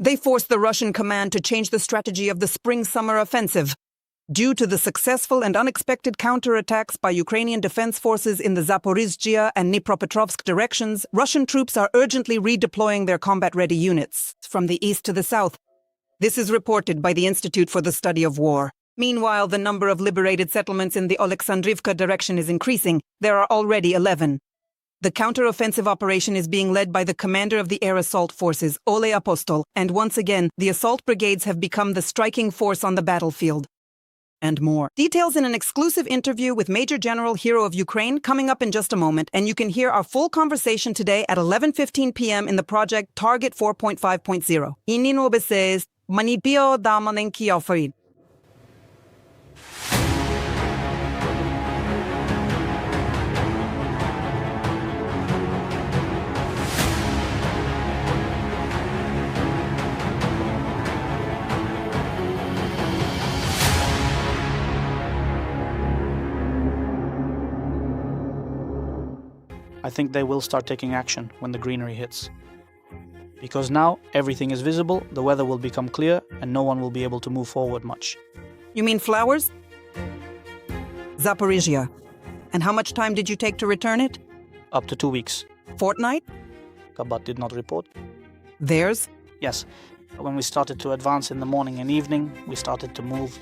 They forced the Russian command to change the strategy of the spring-summer offensive. Due to the successful and unexpected counterattacks by Ukrainian Defense Forces in the Zaporizhzhia and Dnipropetrovsk directions, Russian troops are urgently redeploying their combat-ready units from the east to the south. This is reported by the Institute for the Study of War. Meanwhile, the number of liberated settlements in the Alexandrivka direction is increasing. There are already 11. The counter-offensive operation is being led by the commander of the air assault forces, Ole Apostol, and once again, the assault brigades have become the striking force on the battlefield. And more. Details in an exclusive interview with Major General Hero of Ukraine coming up in just a moment, and you can hear our full conversation today at 11:15 p.m. in the project Target 4.5.0. Inni nobeses, manipio damanenki offered. I think they will start taking action when the greenery hits. Because now everything is visible, the weather will become clear, and no one will be able to move forward much. You mean flowers? Zaporizhzhia. And how much time did you take to return it? Up to 2 weeks. Fortnight? Kabat did not report. Theirs? Yes. When we started to advance in the morning and evening, we started to move.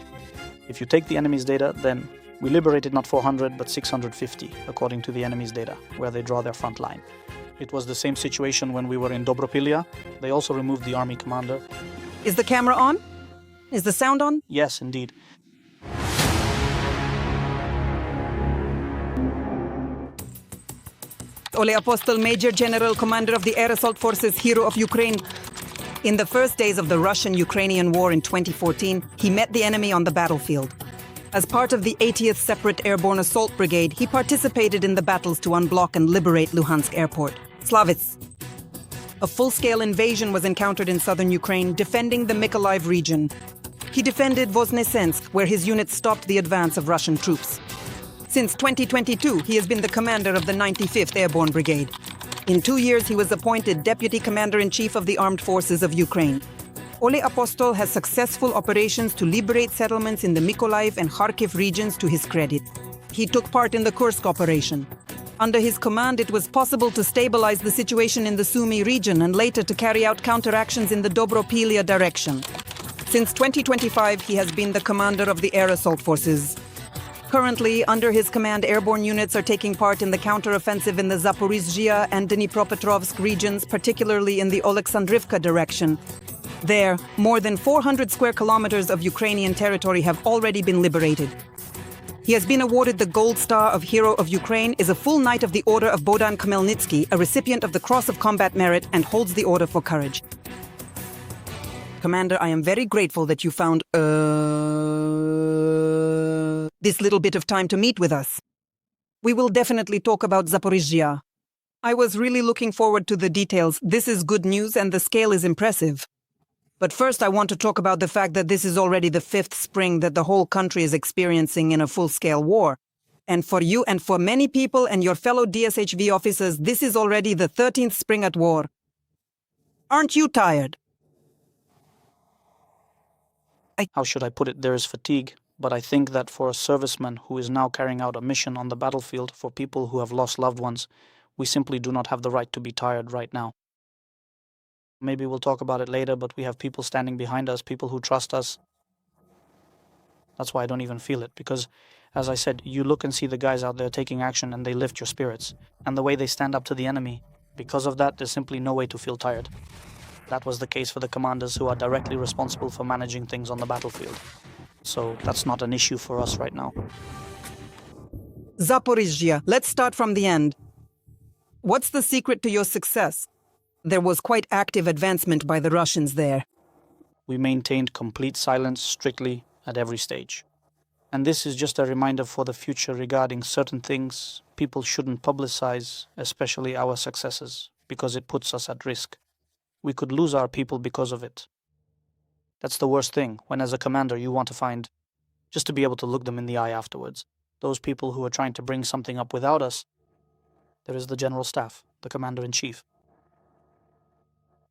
If you take the enemy's data, then we liberated not 400, but 650, according to the enemy's data, where they draw their front line. It was the same situation when we were in Dnipropetrovsk. They also removed the army commander. Is the camera on? Is the sound on? Yes, indeed. Ole Apostol, Major General Commander of the Air Assault Forces, Hero of Ukraine. In the first days of the Russian-Ukrainian War in 2014, he met the enemy on the battlefield. As part of the 80th Separate Airborne Assault Brigade, he participated in the battles to unblock and liberate Luhansk Airport. Slavits. A full-scale invasion was encountered in southern Ukraine, defending the Mykolaiv region. He defended Voznesensk, where his unit stopped the advance of Russian troops. Since 2022, he has been the commander of the 95th Airborne Brigade. In 2 years, he was appointed Deputy Commander-in-Chief of the Armed Forces of Ukraine. Ole Apostol has successful operations to liberate settlements in the Mykolaiv and Kharkiv regions to his credit. He took part in the Kursk operation. Under his command, it was possible to stabilize the situation in the Sumy region and later to carry out counteractions in the Dobropilya direction. Since 2025, he has been the commander of the air assault forces. Currently, under his command, airborne units are taking part in the counteroffensive in the Zaporizhzhia and Dnipropetrovsk regions, particularly in the Alexandrivka direction. There, more than 400 square kilometers of Ukrainian territory have already been liberated. He has been awarded the Gold Star of Hero of Ukraine, is a full Knight of the Order of Bohdan Khmelnytsky, a recipient of the Cross of Combat Merit, and holds the Order for Courage. Commander, I am very grateful that you found this little bit of time to meet with us. We will definitely talk about Zaporizhzhia. I was really looking forward to the details. This is good news and the scale is impressive. But first, I want to talk about the fact that this is already the 5th spring that the whole country is experiencing in a full-scale war. And for you and for many people and your fellow DSHV officers, this is already the 13th spring at war. Aren't you tired? How should I put it? There is fatigue, but I think that for a serviceman who is now carrying out a mission on the battlefield for people who have lost loved ones, we simply do not have the right to be tired right now. Maybe we'll talk about it later, but we have people standing behind us, people who trust us. That's why I don't even feel it, because, as I said, you look and see the guys out there taking action and they lift your spirits. And the way they stand up to the enemy, because of that, there's simply no way to feel tired. That was the case for the commanders who are directly responsible for managing things on the battlefield. So that's not an issue for us right now. Zaporizhzhia, let's start from the end. What's the secret to your success? There was quite active advancement by the Russians there. We maintained complete silence strictly at every stage. And this is just a reminder for the future regarding certain things people shouldn't publicize, especially our successes, because it puts us at risk. We could lose our people because of it. That's the worst thing, when as a commander you want to find, just to be able to look them in the eye afterwards. Those people who are trying to bring something up without us, there is the General Staff, the Commander-in-Chief.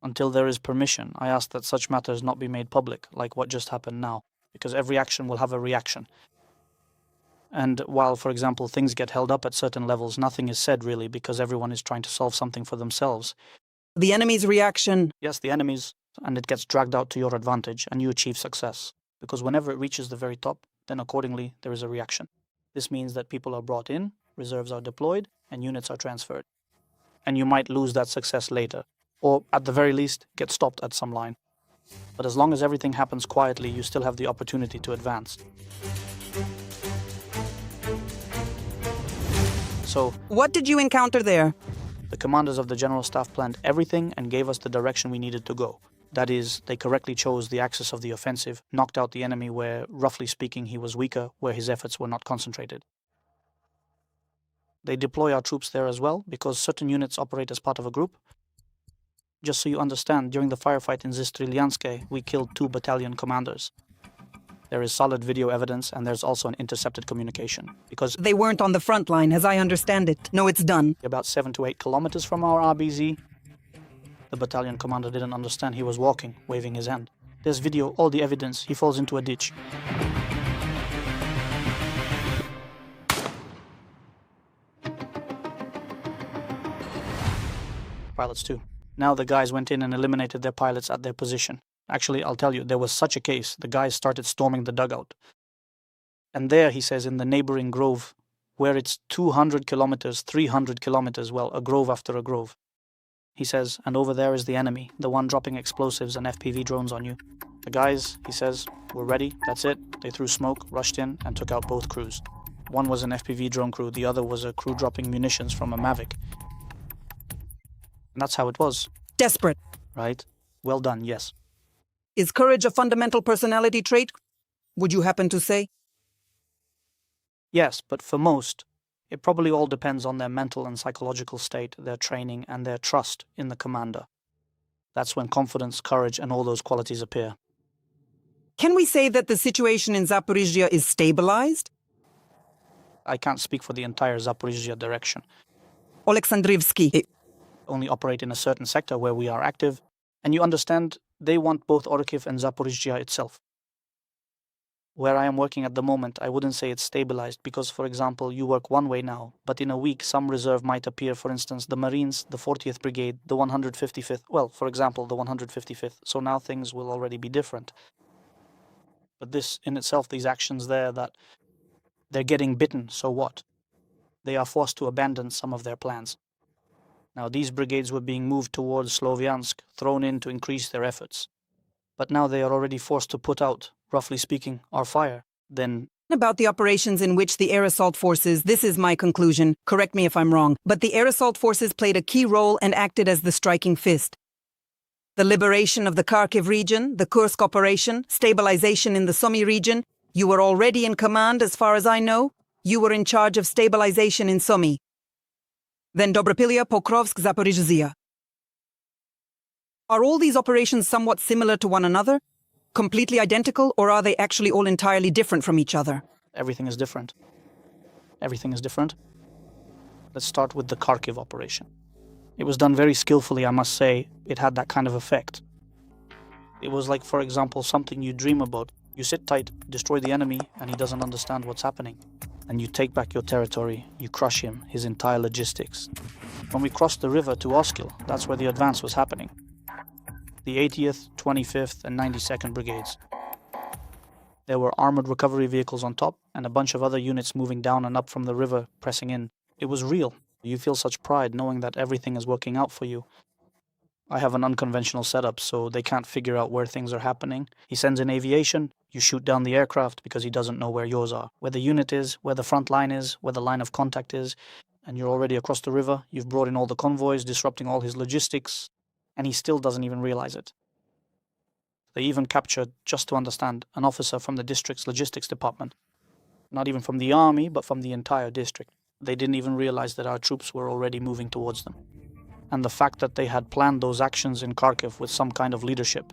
Until there is permission, I ask that such matters not be made public, like what just happened now, because every action will have a reaction. And while, for example, things get held up at certain levels, nothing is said really, because everyone is trying to solve something for themselves. The enemy's reaction. Yes, the enemy's, and it gets dragged out to your advantage, and you achieve success. Because whenever it reaches the very top, then accordingly there is a reaction. This means that people are brought in, reserves are deployed, and units are transferred. And you might lose that success later, or at the very least, get stopped at some line. But as long as everything happens quietly, you still have the opportunity to advance. So, What did you encounter there? the commanders of the General Staff planned everything and gave us the direction we needed to go. That is, they correctly chose the axis of the offensive, knocked out the enemy where, roughly speaking, he was weaker, where his efforts were not concentrated. They deploy our troops there as well, because certain units operate as part of a group. Just so you understand, during the firefight in Zaporizhzhia, we killed 2 battalion commanders. There is solid video evidence, and there's also an intercepted communication, because They weren't on the front line, as I understand it. No, it's done. about 7 to 8 kilometers from our RBZ, the battalion commander didn't understand he was walking, waving his hand. There's video, all the evidence, he falls into a ditch. Pilots too. Now the guys went in and eliminated their pilots at their position. Actually, I'll tell you, there was such a case, the guys started storming the dugout. And there, he says, in the neighboring grove, where it's 200 kilometers, 300 kilometers, well, a grove after a grove. He says, and over there is the enemy, the one dropping explosives and FPV drones on you. The guys, he says, were ready, that's it. They threw smoke, rushed in, and took out both crews. One was an FPV drone crew, the other was a crew dropping munitions from a Mavic. And that's how it was. Desperate. Right? Well done, yes. Is courage a fundamental personality trait? Would you happen to say? Yes, but for most, it probably all depends on their mental and psychological state, their training, and their trust in the commander. That's when confidence, courage, and all those qualities appear. Can we say that the situation in Zaporizhzhia is stabilized? I can't speak for the entire Zaporizhzhia direction. Oleksandrivsky. Only operate in a certain sector where we are active, and you understand, they want both Orkiv and Zaporizhzhia itself. Where I am working at the moment, I wouldn't say it's stabilized because, for example, you work one way now, but in a week some reserve might appear, for instance, the Marines, the 40th Brigade, the 155th, well, for example, the 155th, so now things will already be different. But this, in itself, these actions there, that they're getting bitten, so what? They are forced to abandon some of their plans. Now, these brigades were being moved towards Sloviansk, thrown in to increase their efforts. But now they are already forced to put out, roughly speaking, our fire. Then, About the operations in which the air assault forces, this is my conclusion, correct me if I'm wrong, but the air assault forces played a key role and acted as the striking fist. The liberation of the Kharkiv region, the Kursk operation, stabilization in the Sumy region, you were already in command as far as I know. You were in charge of stabilization in Sumy. Then Dobropilya, Pokrovsk, Zaporizhzhia. Are all these operations somewhat similar to one another? Completely identical, or are they actually all entirely different from each other? everything is different. Everything is different. Let's start with the Kharkiv operation. It was done very skillfully, I must say. It had that kind of effect. It was like, for example, something you dream about. You sit tight, destroy the enemy, and he doesn't understand what's happening. And you take back your territory, you crush him, his entire logistics. When we crossed the river to Oskil, that's where the advance was happening. The 80th, 25th, and 92nd Brigades. There were armored recovery vehicles on top, and a bunch of other units moving down and up from the river, pressing in. It was real. You feel such pride knowing that everything is working out for you. I have an unconventional setup, so they can't figure out where things are happening. He sends in aviation, you shoot down the aircraft because he doesn't know where yours are. Where the unit is, where the front line is, where the line of contact is, and you're already across the river, you've brought in all the convoys, disrupting all his logistics, and he still doesn't even realize it. They even captured, just to understand, an officer from the district's logistics department. Not even from the army, but from the entire district. They didn't even realize that our troops were already moving towards them. And the fact that they had planned those actions in Kharkiv with some kind of leadership.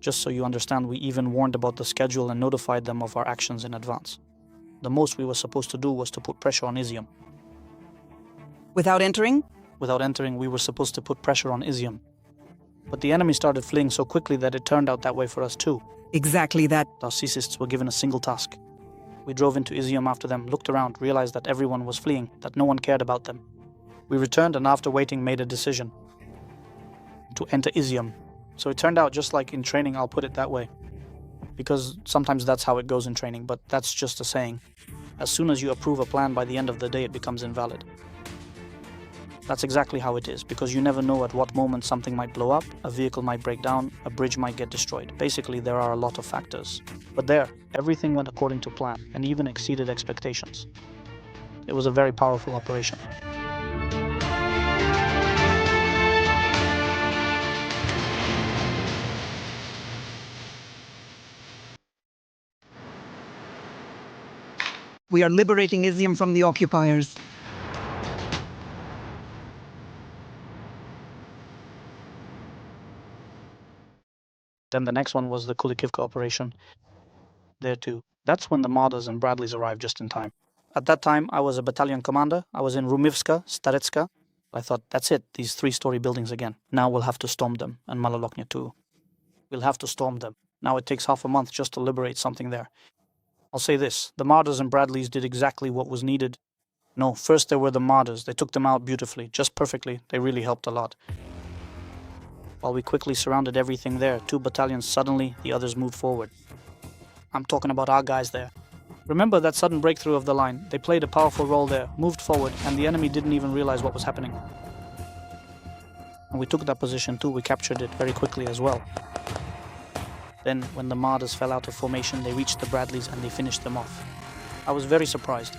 Just so you understand, we even warned about the schedule and notified them of our actions in advance. The most we were supposed to do was to put pressure on Izium. Without entering? Without entering, we were supposed to put pressure on Izium. But the enemy started fleeing so quickly that it turned out that way for us too. Exactly that. Our CSISTs were given a single task. We drove into Izium after them, looked around, realized that everyone was fleeing, that no one cared about them. We returned and after waiting made a decision to enter Izium. So it turned out just like in training, I'll put it that way. Because sometimes that's how it goes in training, but that's just a saying. As soon as you approve a plan, by the end of the day it becomes invalid. That's exactly how it is, because you never know at what moment something might blow up, a vehicle might break down, a bridge might get destroyed. Basically, there are a lot of factors. But there, everything went according to plan, and even exceeded expectations. It was a very powerful operation. We are liberating Izium from the occupiers. Then the next one was the Kulikivka operation. There too. That's when the Mardas and Bradleys arrived just in time. At that time, I was a battalion commander. I was in Rumivska, Staretska. I thought, that's it, these three-story buildings again. Now we'll have to storm them, and Maloloknya too. We'll have to storm them. Now it takes half a month just to liberate something there. I'll say this, the Mardas and Bradleys did exactly what was needed. No, first there were the Mardas. They took them out beautifully, just perfectly. They really helped a lot. While we quickly surrounded everything there, 2 battalions suddenly, the others moved forward. I'm talking about our guys there. Remember that sudden breakthrough of the line? They played a powerful role there, moved forward, and the enemy didn't even realize what was happening. And we took that position too, we captured it very quickly as well. Then, when the Mardas fell out of formation, they reached the Bradleys and they finished them off. I was very surprised.